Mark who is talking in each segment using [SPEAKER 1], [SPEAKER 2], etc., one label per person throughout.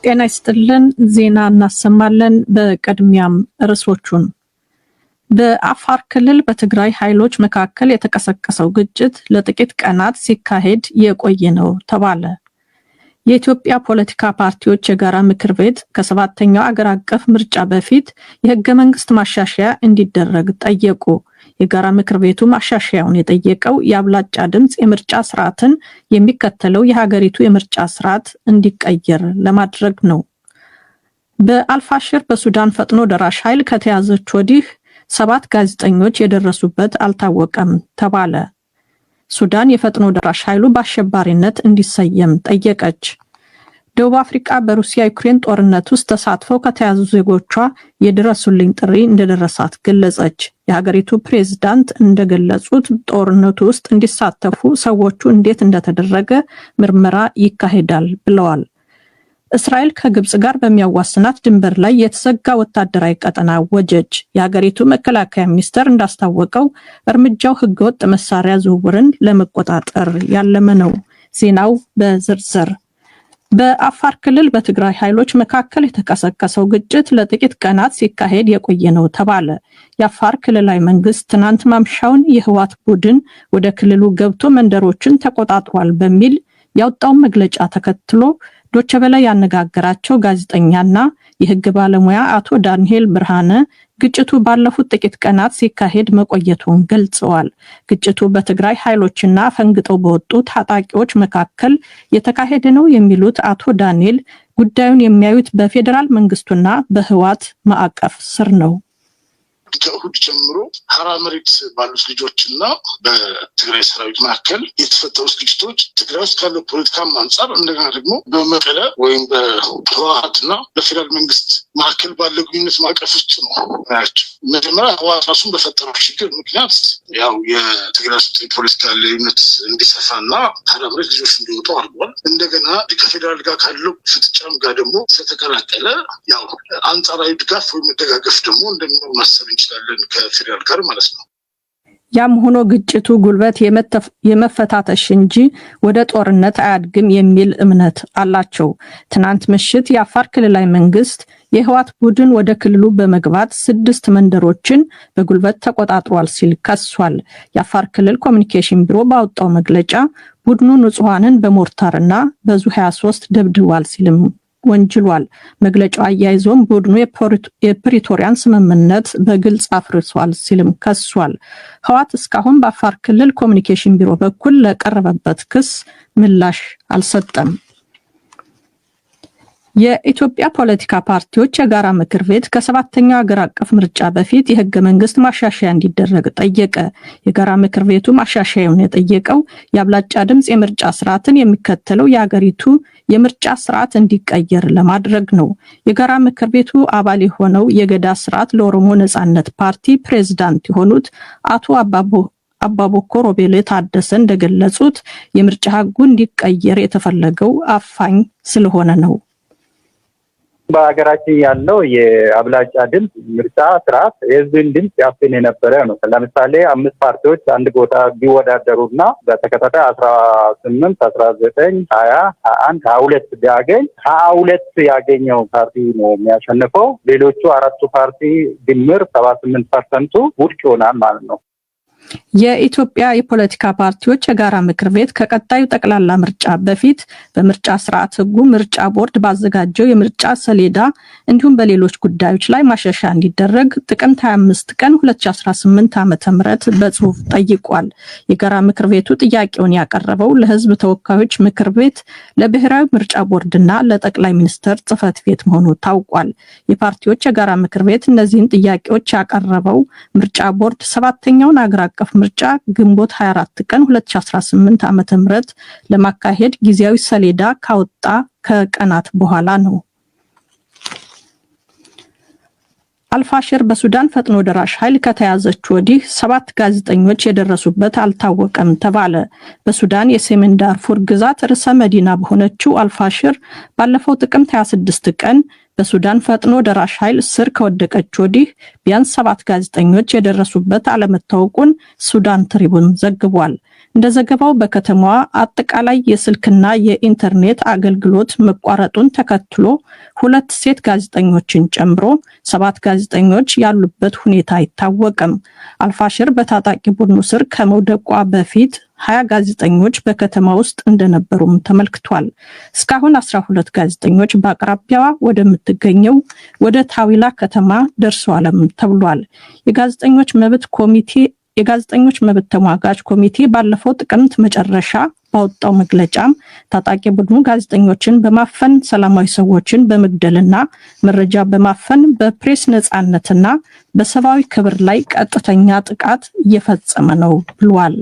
[SPEAKER 1] ጤና ይስጥልን ዜና እናሰማለን። በቅድሚያም ርዕሶቹን በአፋር ክልል በትግራይ ኃይሎች መካከል የተቀሰቀሰው ግጭት ለጥቂት ቀናት ሲካሄድ የቆየ ነው ተባለ። የኢትዮጵያ ፖለቲካ ፓርቲዎች የጋራ ምክር ቤት ከ7ኛው አገር አቀፍ ምርጫ በፊት የህገ መንግስት ማሻሻያ እንዲደረግ ጠየቁ። የጋራ ምክር ቤቱ ማሻሻያውን የጠየቀው የአብላጫ ድምጽ የምርጫ ስርዓትን የሚከተለው የሀገሪቱ የምርጫ ስርዓት እንዲቀየር ለማድረግ ነው። በአልፋሽር በሱዳን ፈጥኖ ደራሽ ኃይል ከተያዘች ወዲህ 7 ጋዜጠኞች የደረሱበት አልታወቀም ተባለ። ሱዳን የፈጥኖ ደራሽ ኃይሉ በአሸባሪነት እንዲሰየም ጠየቀች። ደቡብ አፍሪካ በሩሲያ ዩክሬን ጦርነት ውስጥ ተሳትፈው ከተያዙ ዜጎቿ የድረሱልኝ ጥሪ እንደደረሳት ገለጸች። የሀገሪቱ ፕሬዝዳንት እንደገለጹት ጦርነቱ ውስጥ እንዲሳተፉ ሰዎቹ እንዴት እንደተደረገ ምርመራ ይካሄዳል ብለዋል። እስራኤል ከግብጽ ጋር በሚያዋስናት ድንበር ላይ የተዘጋ ወታደራዊ ቀጠና አወጀች። የሀገሪቱ መከላከያ ሚኒስቴር እንዳስታወቀው እርምጃው ህገወጥ መሳሪያ ዝውውርን ለመቆጣጠር ያለመ ነው። ዜናው በዝርዝር በአፋር ክልል በትግራይ ኃይሎች መካከል የተቀሰቀሰው ግጭት ለጥቂት ቀናት ሲካሄድ የቆየ ነው ተባለ። የአፋር ክልላዊ መንግስት ትናንት ማምሻውን የህወሓት ቡድን ወደ ክልሉ ገብቶ መንደሮችን ተቆጣጥሯል በሚል ያወጣውን መግለጫ ተከትሎ ዶቼ ቬለ ያነጋገራቸው ጋዜጠኛና የህግ ባለሙያ አቶ ዳንኤል ብርሃነ ግጭቱ ባለፉት ጥቂት ቀናት ሲካሄድ መቆየቱን ገልጸዋል። ግጭቱ በትግራይ ኃይሎችና ፈንግጠው በወጡ ታጣቂዎች መካከል የተካሄደ ነው የሚሉት አቶ ዳንኤል ጉዳዩን የሚያዩት በፌዴራል መንግስቱና በህወሓት ማዕቀፍ ስር ነው።
[SPEAKER 2] ከእሁድ ጀምሮ ሀራ መሬት ባሉት ልጆችና በትግራይ ሰራዊት መካከል የተፈጠሩ ግጭቶች ትግራይ ውስጥ ካለው ፖለቲካም አንጻር እንደገና ደግሞ በመቀለ ወይም በህወሓትና በፌዴራል መንግስት መካከል ባለው ግንኙነት ማዕቀፍ ውስጥ ነው ናቸው። መጀመሪያ ህወሓት ራሱን በፈጠረው ችግር ምክንያት ያው የትግራይ ውስጥ የፖለቲካ ልዩነት እንዲሰፋና ሀራ መሬት ልጆች እንዲወጡ አድርጓል። እንደገና ከፌዴራል ጋር ካለው ፍጥጫም ጋር ደግሞ ስለተቀላቀለ ያው አንጻራዊ ድጋፍ ወይም መደጋገፍ ደግሞ እንደሚኖር ማሰብ እንችላለን ከፌዴራል ጋር ማለት ነው።
[SPEAKER 1] ያም ሆኖ ግጭቱ ጉልበት የመፈታተሽ እንጂ ወደ ጦርነት አያድግም የሚል እምነት አላቸው። ትናንት ምሽት የአፋር ክልላዊ መንግስት የህወሓት ቡድን ወደ ክልሉ በመግባት 6 መንደሮችን በጉልበት ተቆጣጥሯል ሲል ከሷል። የአፋር ክልል ኮሚኒኬሽን ቢሮ ባወጣው መግለጫ ቡድኑ ንጹሃንን በሞርታርና በዙ 23 ደብድቧል ሲልም ወንጅሏል። መግለጫው አያይዞም ቡድኑ የፕሪቶሪያን ስምምነት በግልጽ አፍርሷል ሲልም ከሷል። ህወሓት እስካሁን በአፋር ክልል ኮሚኒኬሽን ቢሮ በኩል ለቀረበበት ክስ ምላሽ አልሰጠም። የኢትዮጵያ ፖለቲካ ፓርቲዎች የጋራ ምክር ቤት ከ7ኛው አገር አቀፍ ምርጫ በፊት የህገ መንግስት ማሻሻያ እንዲደረግ ጠየቀ። የጋራ ምክር ቤቱ ማሻሻያውን የጠየቀው የአብላጫ ድምጽ የምርጫ ስርዓትን የሚከተለው የሀገሪቱ የምርጫ ስርዓት እንዲቀየር ለማድረግ ነው። የጋራ ምክር ቤቱ አባል የሆነው የገዳ ስርዓት ለኦሮሞ ነጻነት ፓርቲ ፕሬዝዳንት የሆኑት አቶ አባቦኮ ሮቤሌ ታደሰ እንደገለጹት የምርጫ ህጉ እንዲቀየር የተፈለገው አፋኝ ስለሆነ ነው።
[SPEAKER 3] በሀገራችን ያለው የአብላጫ ድምጽ ምርጫ ስርዓት የህዝብን ድምጽ ያፍን የነበረ ነው። ለምሳሌ 5 ፓርቲዎች አንድ ቦታ ቢወዳደሩና በተከታታይ 18 19 20 21 22 ቢያገኝ 22 ያገኘው ፓርቲ ነው የሚያሸንፈው። ሌሎቹ 4ቱ ፓርቲ ድምር 78% ውድቅ ይሆናል ማለት ነው።
[SPEAKER 1] የኢትዮጵያ የፖለቲካ ፓርቲዎች የጋራ ምክር ቤት ከቀጣዩ ጠቅላላ ምርጫ በፊት በምርጫ ስርዓት ህጉ ምርጫ ቦርድ ባዘጋጀው የምርጫ ሰሌዳ እንዲሁም በሌሎች ጉዳዮች ላይ ማሻሻያ እንዲደረግ ጥቅምት 25 ቀን 2018 ዓ.ም በጽሁፍ ጠይቋል። የጋራ ምክር ቤቱ ጥያቄውን ያቀረበው ለህዝብ ተወካዮች ምክር ቤት፣ ለብሔራዊ ምርጫ ቦርድና ለጠቅላይ ሚኒስትር ጽህፈት ቤት መሆኑ ታውቋል። የፓርቲዎች የጋራ ምክር ቤት እነዚህን ጥያቄዎች ያቀረበው ምርጫ ቦርድ 7ኛውን አገር አቀፍ ምርጫ ግንቦት 24 ቀን 2018 ዓ.ም ለማካሄድ ጊዜያዊ ሰሌዳ ካወጣ ከቀናት በኋላ ነው። አልፋሽር በሱዳን ፈጥኖ ደራሽ ኃይል ከተያዘች ወዲህ 7 ጋዜጠኞች የደረሱበት አልታወቀም ተባለ። በሱዳን የሰሜን ዳርፉር ግዛት ርዕሰ መዲና በሆነችው አልፋሽር ባለፈው ጥቅምት 26 ቀን በሱዳን ፈጥኖ ደራሽ ኃይል ስር ከወደቀች ወዲህ ቢያንስ 7 ጋዜጠኞች የደረሱበት አለመታወቁን ሱዳን ትሪቡን ዘግቧል። እንደ ዘገባው በከተማዋ አጠቃላይ የስልክና የኢንተርኔት አገልግሎት መቋረጡን ተከትሎ 2 ሴት ጋዜጠኞችን ጨምሮ 7 ጋዜጠኞች ያሉበት ሁኔታ አይታወቅም። አልፋሽር በታጣቂ ቡድኑ ስር ከመውደቋ በፊት 20 ጋዜጠኞች በከተማ ውስጥ እንደነበሩም ተመልክቷል። እስካሁን 12 ጋዜጠኞች በአቅራቢያዋ ወደምትገኘው ወደ ታዊላ ከተማ ደርሰዋልም ተብሏል። የጋዜጠኞች መብት ተሟጋች ኮሚቴ ባለፈው ጥቅምት መጨረሻ ባወጣው መግለጫም ታጣቂ ቡድኑ ጋዜጠኞችን በማፈን ሰላማዊ ሰዎችን በመግደልና መረጃ በማፈን በፕሬስ ነጻነትና በሰብአዊ ክብር ላይ ቀጥተኛ ጥቃት እየፈጸመ ነው ብሏል።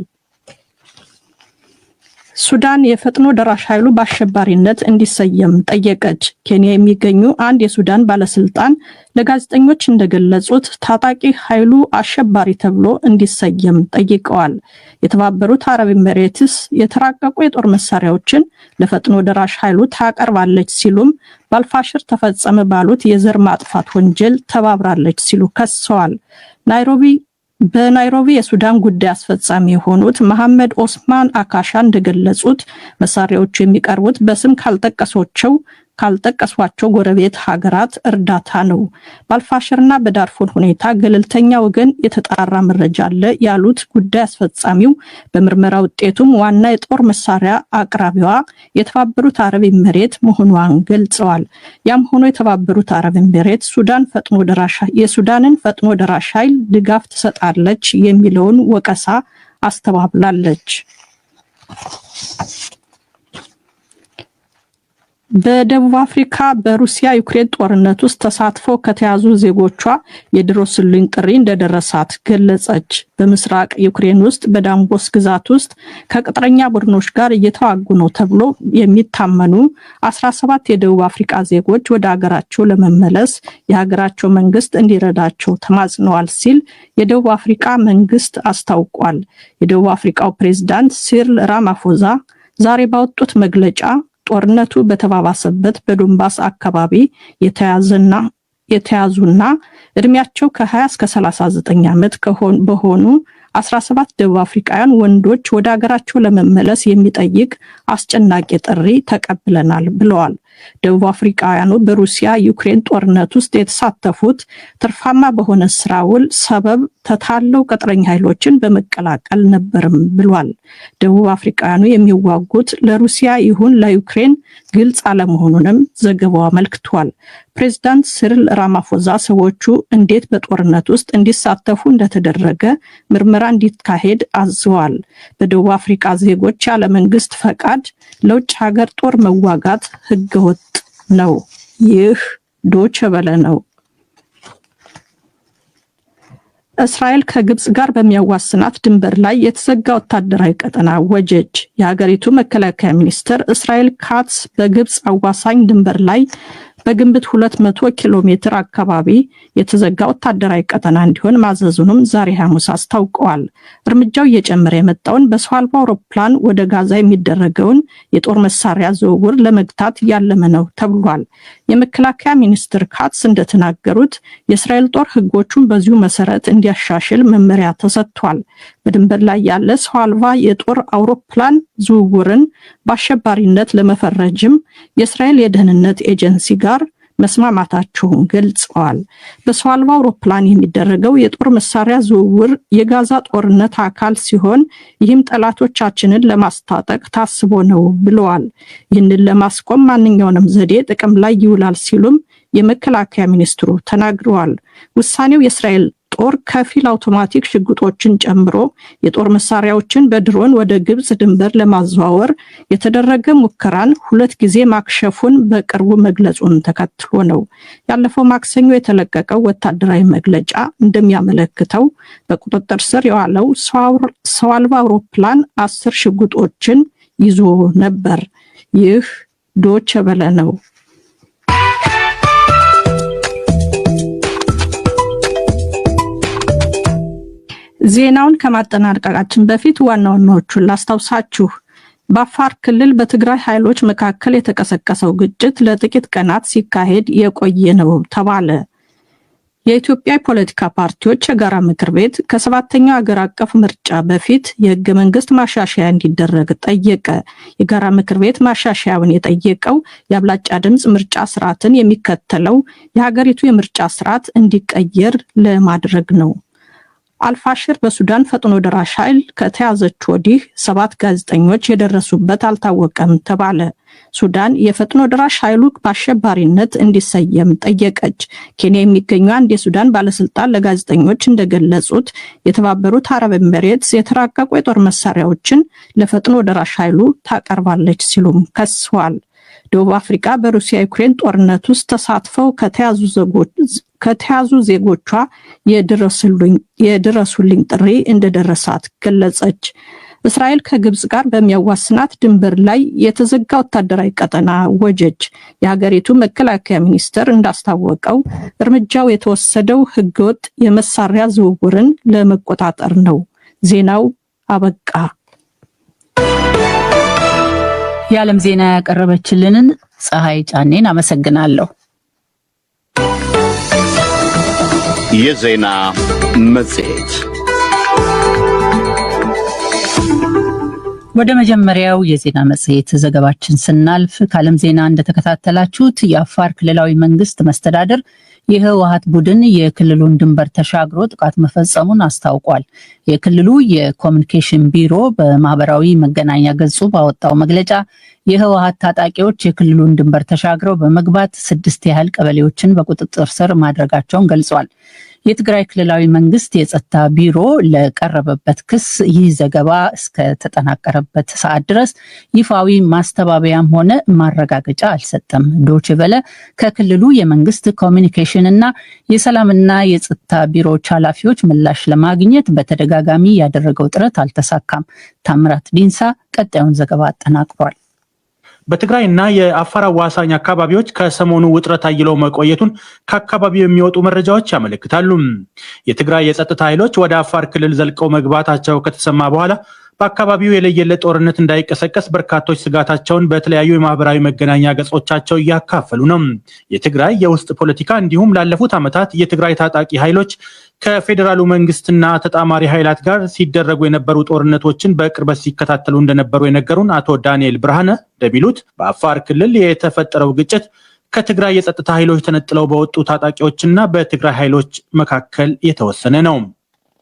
[SPEAKER 1] ሱዳን የፈጥኖ ደራሽ ኃይሉ በአሸባሪነት እንዲሰየም ጠየቀች። ኬንያ የሚገኙ አንድ የሱዳን ባለስልጣን ለጋዜጠኞች እንደገለጹት ታጣቂ ኃይሉ አሸባሪ ተብሎ እንዲሰየም ጠይቀዋል። የተባበሩት አረብ ኤሚሬትስ የተራቀቁ የጦር መሳሪያዎችን ለፈጥኖ ደራሽ ኃይሉ ታቀርባለች ሲሉም በአልፋሽር ተፈጸመ ባሉት የዘር ማጥፋት ወንጀል ተባብራለች ሲሉ ከሰዋል። በናይሮቢ የሱዳን ጉዳይ አስፈጻሚ የሆኑት መሐመድ ኦስማን አካሻ እንደገለጹት መሳሪያዎቹ የሚቀርቡት በስም ካልጠቀሷቸው ጎረቤት ሀገራት እርዳታ ነው። በአልፋሽርና በዳርፉር ሁኔታ ገለልተኛ ወገን የተጣራ መረጃ አለ ያሉት ጉዳይ አስፈጻሚው በምርመራ ውጤቱም ዋና የጦር መሳሪያ አቅራቢዋ የተባበሩት አረብ ኤሚሬት መሆኗን ገልጸዋል። ያም ሆኖ የተባበሩት አረብ ኤሚሬት የሱዳንን ፈጥኖ ደራሽ ኃይል ድጋፍ ትሰጣለች የሚለውን ወቀሳ አስተባብላለች። በደቡብ አፍሪካ በሩሲያ ዩክሬን ጦርነት ውስጥ ተሳትፈው ከተያዙ ዜጎቿ የድረሱልኝ ጥሪ እንደደረሳት ገለጸች። በምስራቅ ዩክሬን ውስጥ በዳንቦስ ግዛት ውስጥ ከቅጥረኛ ቡድኖች ጋር እየተዋጉ ነው ተብሎ የሚታመኑ 17 የደቡብ አፍሪካ ዜጎች ወደ ሀገራቸው ለመመለስ የሀገራቸው መንግስት እንዲረዳቸው ተማጽነዋል ሲል የደቡብ አፍሪካ መንግስት አስታውቋል። የደቡብ አፍሪካው ፕሬዝዳንት ሲሪል ራማፎዛ ዛሬ ባወጡት መግለጫ ጦርነቱ በተባባሰበት በዶንባስ አካባቢ የተያዙና እድሜያቸው ከ20 እስከ 39 ዓመት በሆኑ 17 ደቡብ አፍሪካውያን ወንዶች ወደ ሀገራቸው ለመመለስ የሚጠይቅ አስጨናቂ ጥሪ ተቀብለናል ብለዋል። ደቡብ አፍሪካውያኑ በሩሲያ ዩክሬን ጦርነት ውስጥ የተሳተፉት ትርፋማ በሆነ ስራ ውል ሰበብ ተታለው ቅጥረኛ ኃይሎችን በመቀላቀል ነበርም ብሏል። ደቡብ አፍሪካውያኑ የሚዋጉት ለሩሲያ ይሁን ለዩክሬን ግልጽ አለመሆኑንም ዘገባው አመልክቷል። ፕሬዝዳንት ሲሪል ራማፎዛ ሰዎቹ እንዴት በጦርነት ውስጥ እንዲሳተፉ እንደተደረገ ምርመራ እንዲካሄድ አዘዋል። በደቡብ አፍሪካ ዜጎች ያለ መንግስት ፈቃድ ለውጭ ሀገር ጦር መዋጋት ህገወጥ ነው። ይህ ዶቼ ቬለ ነው። እስራኤል ከግብጽ ጋር በሚያዋስናት ድንበር ላይ የተዘጋ ወታደራዊ ቀጠና አወጀች። የሀገሪቱ መከላከያ ሚኒስትር እስራኤል ካትስ በግብጽ አዋሳኝ ድንበር ላይ በግምት 200 ኪሎ ሜትር አካባቢ የተዘጋ ወታደራዊ ቀጠና እንዲሆን ማዘዙንም ዛሬ ሐሙስ አስታውቀዋል። እርምጃው እየጨመረ የመጣውን በሰው አልባ አውሮፕላን ወደ ጋዛ የሚደረገውን የጦር መሳሪያ ዝውውር ለመግታት ያለመ ነው ተብሏል። የመከላከያ ሚኒስትር ካትስ እንደተናገሩት የእስራኤል ጦር ህጎቹን በዚሁ መሰረት እንዲያሻሽል መመሪያ ተሰጥቷል። በድንበር ላይ ያለ ሰው አልባ የጦር አውሮፕላን ዝውውርን በአሸባሪነት ለመፈረጅም የእስራኤል የደህንነት ኤጀንሲ ጋር መስማማታቸውን ገልጸዋል። በሰው አልባ አውሮፕላን የሚደረገው የጦር መሳሪያ ዝውውር የጋዛ ጦርነት አካል ሲሆን ይህም ጠላቶቻችንን ለማስታጠቅ ታስቦ ነው ብለዋል። ይህንን ለማስቆም ማንኛውንም ዘዴ ጥቅም ላይ ይውላል ሲሉም የመከላከያ ሚኒስትሩ ተናግረዋል። ውሳኔው የእስራኤል ጦር ከፊል አውቶማቲክ ሽጉጦችን ጨምሮ የጦር መሳሪያዎችን በድሮን ወደ ግብጽ ድንበር ለማዘዋወር የተደረገ ሙከራን 2 ጊዜ ማክሸፉን በቅርቡ መግለጹን ተከትሎ ነው። ያለፈው ማክሰኞ የተለቀቀው ወታደራዊ መግለጫ እንደሚያመለክተው በቁጥጥር ስር የዋለው ሰው አልባ አውሮፕላን 10 ሽጉጦችን ይዞ ነበር። ይህ ዶቼ ቬለ ነው። ዜናውን ከማጠናቀቃችን በፊት ዋና ዋናዎቹን ላስታውሳችሁ። በአፋር ክልል በትግራይ ኃይሎች መካከል የተቀሰቀሰው ግጭት ለጥቂት ቀናት ሲካሄድ የቆየ ነው ተባለ። የኢትዮጵያ ፖለቲካ ፓርቲዎች የጋራ ምክር ቤት ከ7ኛው ሀገር አቀፍ ምርጫ በፊት የህገ መንግስት ማሻሻያ እንዲደረግ ጠየቀ። የጋራ ምክር ቤት ማሻሻያውን የጠየቀው የአብላጫ ድምጽ ምርጫ ስርዓትን የሚከተለው የሀገሪቱ የምርጫ ስርዓት እንዲቀየር ለማድረግ ነው። አልፋሽር በሱዳን ፈጥኖ ደራሽ ኃይል ከተያዘች ወዲህ 7 ጋዜጠኞች የደረሱበት አልታወቀም ተባለ። ሱዳን የፈጥኖ ደራሽ ኃይሉ በአሸባሪነት እንዲሰየም ጠየቀች። ኬንያ የሚገኙ አንድ የሱዳን ባለስልጣን ለጋዜጠኞች እንደገለጹት የተባበሩት አረብ ኤሚሬትስ የተራቀቁ የጦር መሳሪያዎችን ለፈጥኖ ደራሽ ኃይሉ ታቀርባለች ሲሉም ከሰዋል። ደቡብ አፍሪካ በሩሲያ ዩክሬን ጦርነት ውስጥ ተሳትፈው ከተያዙ ዜጎቿ የድረሱልኝ ጥሪ እንደደረሳት ገለጸች። እስራኤል ከግብጽ ጋር በሚያዋስናት ድንበር ላይ የተዘጋ ወታደራዊ ቀጠና ወጀች። የሀገሪቱ መከላከያ ሚኒስቴር እንዳስታወቀው እርምጃው የተወሰደው ህገወጥ የመሳሪያ ዝውውርን ለመቆጣጠር ነው። ዜናው አበቃ።
[SPEAKER 4] የዓለም ዜና ያቀረበችልንን ፀሐይ ጫኔን አመሰግናለሁ።
[SPEAKER 5] የዜና መጽሔት
[SPEAKER 4] ወደ መጀመሪያው የዜና መጽሔት ዘገባችን ስናልፍ ከዓለም ዜና እንደተከታተላችሁት የአፋር ክልላዊ መንግስት መስተዳደር የህወሓት ቡድን የክልሉን ድንበር ተሻግሮ ጥቃት መፈጸሙን አስታውቋል። የክልሉ የኮሚኒኬሽን ቢሮ በማህበራዊ መገናኛ ገጹ ባወጣው መግለጫ የህወሓት ታጣቂዎች የክልሉን ድንበር ተሻግረው በመግባት 6 ያህል ቀበሌዎችን በቁጥጥር ስር ማድረጋቸውን ገልጿል። የትግራይ ክልላዊ መንግስት የጸጥታ ቢሮ ለቀረበበት ክስ ይህ ዘገባ እስከ ተጠናቀረበት ሰዓት ድረስ ይፋዊ ማስተባበያም ሆነ ማረጋገጫ አልሰጠም። ዶይቼ ቬለ ከክልሉ የመንግስት ኮሚኒኬሽን እና የሰላምና የጸጥታ ቢሮዎች ኃላፊዎች ምላሽ ለማግኘት በተደጋጋሚ ያደረገው ጥረት አልተሳካም። ታምራት ዲንሳ ቀጣዩን ዘገባ አጠናቅሯል።
[SPEAKER 6] በትግራይና የአፋር አዋሳኝ አካባቢዎች ከሰሞኑ ውጥረት አይሎ መቆየቱን ከአካባቢው የሚወጡ መረጃዎች ያመለክታሉ። የትግራይ የጸጥታ ኃይሎች ወደ አፋር ክልል ዘልቀው መግባታቸው ከተሰማ በኋላ በአካባቢው የለየለት ጦርነት እንዳይቀሰቀስ በርካቶች ስጋታቸውን በተለያዩ የማህበራዊ መገናኛ ገጾቻቸው እያካፈሉ ነው። የትግራይ የውስጥ ፖለቲካ እንዲሁም ላለፉት ዓመታት የትግራይ ታጣቂ ኃይሎች ከፌዴራሉ መንግስትና ተጣማሪ ኃይላት ጋር ሲደረጉ የነበሩ ጦርነቶችን በቅርበት ሲከታተሉ እንደነበሩ የነገሩን አቶ ዳንኤል ብርሃነ እንደሚሉት በአፋር ክልል የተፈጠረው ግጭት ከትግራይ የጸጥታ ኃይሎች ተነጥለው በወጡ ታጣቂዎችና በትግራይ ኃይሎች መካከል የተወሰነ ነው።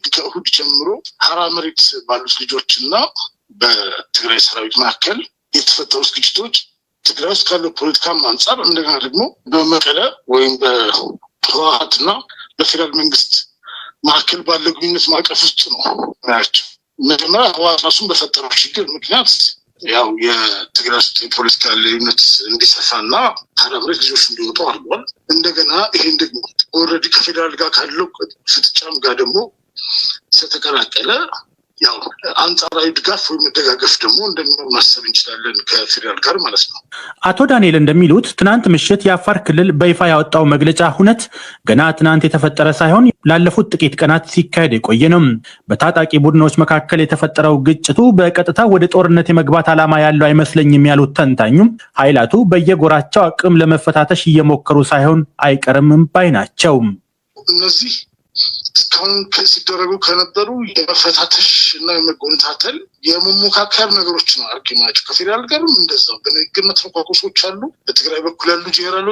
[SPEAKER 2] ከእሁድ ጀምሮ ሀራ መሬት ባሉት ልጆችና በትግራይ ሰራዊት መካከል የተፈጠሩ ግጭቶች ትግራይ ውስጥ ካለው ፖለቲካም አንጻር እንደገና ደግሞ በመቀለ ወይም በህወሓትና በፌዴራል መንግስት መካከል ባለው ግንኙነት ማዕቀፍ ውስጥ ነው ናቸው። መጀመሪያ ህወሓት ራሱን በፈጠረው ችግር ምክንያት ያው የትግራይ ውስጥ የፖለቲካ ልዩነት እንዲሰፋና ሀራ መሬት ልጆች እንዲወጡ አድርጓል። እንደገና ይሄን ደግሞ ኦልሬዲ ከፌዴራል ጋር ካለው ፍጥጫም ጋር ደግሞ ስለተቀላቀለ ያው አንጻራዊ ድጋፍ ወይ መደጋገፍ ደግሞ እንደሚኖር ማሰብ እንችላለን ከፌዴራል ጋር ማለት ነው።
[SPEAKER 6] አቶ ዳንኤል እንደሚሉት ትናንት ምሽት የአፋር ክልል በይፋ ያወጣው መግለጫ ሁነት ገና ትናንት የተፈጠረ ሳይሆን ላለፉት ጥቂት ቀናት ሲካሄድ የቆየ ነው። በታጣቂ ቡድኖች መካከል የተፈጠረው ግጭቱ በቀጥታ ወደ ጦርነት የመግባት ዓላማ ያለው አይመስለኝም ያሉት ተንታኙም ኃይላቱ በየጎራቸው አቅም ለመፈታተሽ እየሞከሩ ሳይሆን አይቀርም ባይ ናቸው።
[SPEAKER 2] እነዚህ እስካሁን ሲደረጉ ከነበሩ የመፈታተሽ እና የመጎንታተል የመሞካከር ነገሮች ነው አርኪ ናቸው። ከፌዴራል ጋርም እንደዛው በንግግር መተንኳኮሶች አሉ። በትግራይ በኩል ያሉ ጄኔራሎች